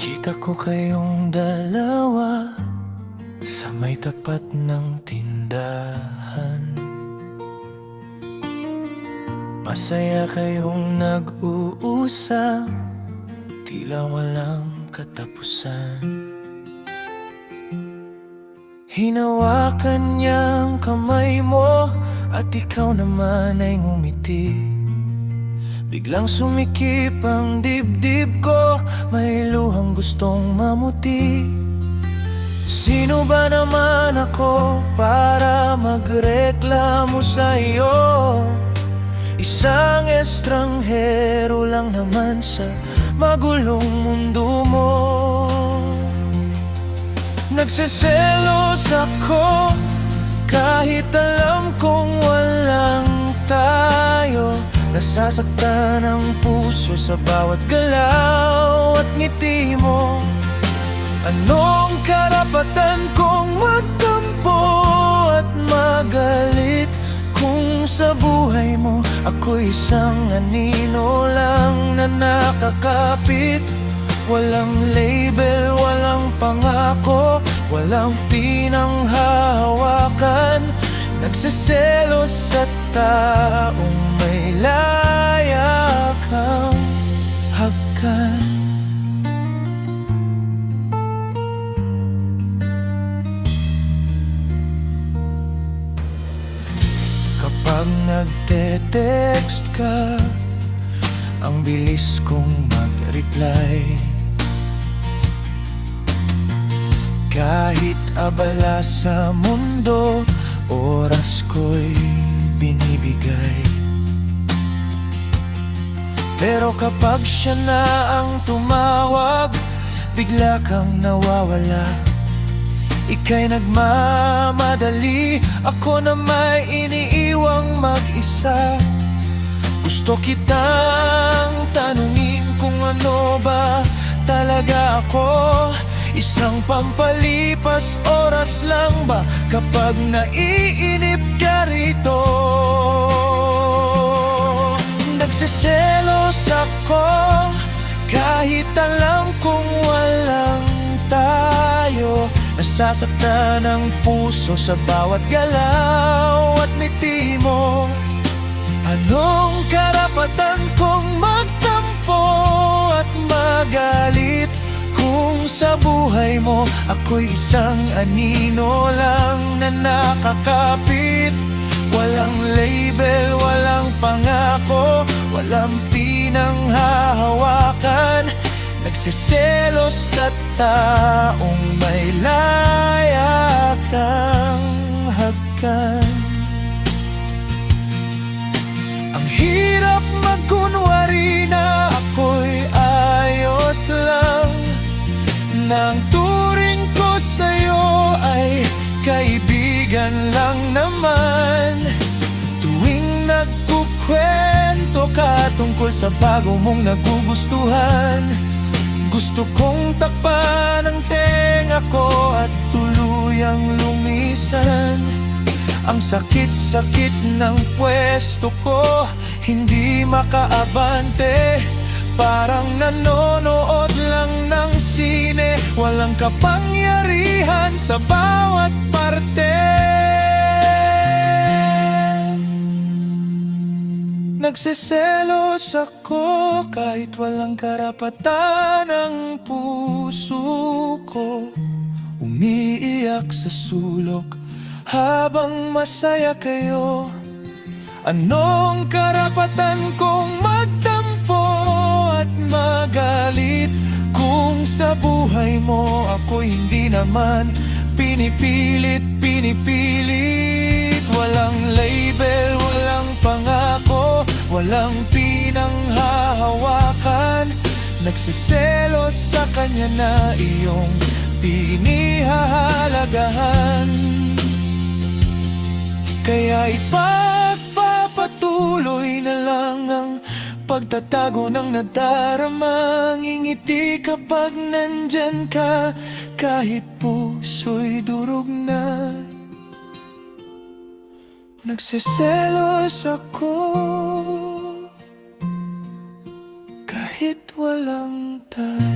Nakita ko kayong dalawa sa may tapat ng tindahan. Masaya kayong nag-uusap, tila walang katapusan. Hinawakan niya ang kamay mo at ikaw naman ay ngumiti. Biglang sumikip ang dibdib ko, may luhang gustong mamuti. Sino ba naman ako para magreklamo sa iyo? Isang estranghero lang naman sa magulong mundo mo. Nagseselos ako kahit alam kong walang tayo. Nasasaktan ang puso sa bawat galaw at ngiti mo. Anong karapatan kong magtampo at magalit kung sa buhay mo ako'y isang anino lang na nakakapit? Walang label, walang pangako, walang pinanghahawakan. Nagseselos sa taong may laya kang hagkan. Kapag nagte-text ka, ang bilis kong mag-reply. Kahit abala sa mundo, oras ko'y binibigay. Pero kapag siya na ang tumawag, bigla kang nawawala. Ika'y nagmamadali, ako na may iniiwang mag-isa. Gusto kitang tanungin kung ano ba talaga ako. Isang pampalipas oras lang ba kapag naiinip ka rito? Nagseselos ako kahit alam kong walang tayo. Nasasaktan ang puso sa bawat galaw at ngiti mo. Anong karapatan kong magtampo at magalit kung sa buhay mo ako'y isang anino lang na nakakapit? Walang label, walang pangako, walang pinanghahawakan. Nagseselos sa taong may laya kang hagkan. Ang hirap magkunwari na ako'y ayos lang, nang turing ko sa'yo ay kaibigan lang naman. Tuwing nagkukwento ka tungkol sa bago mong nagugustuhan, gusto kong takpan ang tenga ko at tuluyang lumisan. Ang sakit-sakit ng pwesto ko, hindi makaabante. Parang nanonood lang ng sine, walang kapangyarihan sa bawat parte. Nagseselos ako kahit walang karapatan ang puso ko. Umiiyak sa sulok habang masaya kayo. Anong karapatan kong magtampo at magalit kung sa buhay mo ako'y hindi naman pinipilit? Walang label, walang pangako, walang pinanghahawakan. Nagseselos sa kanya na iyong pinihahalagahan. Kaya ipagpapatuloy na lang ang pagtatago ng nadarama. Ngingiti kapag nandyan ka, kahit puso'y durog na. Nagseselos ako kahit walang tayo.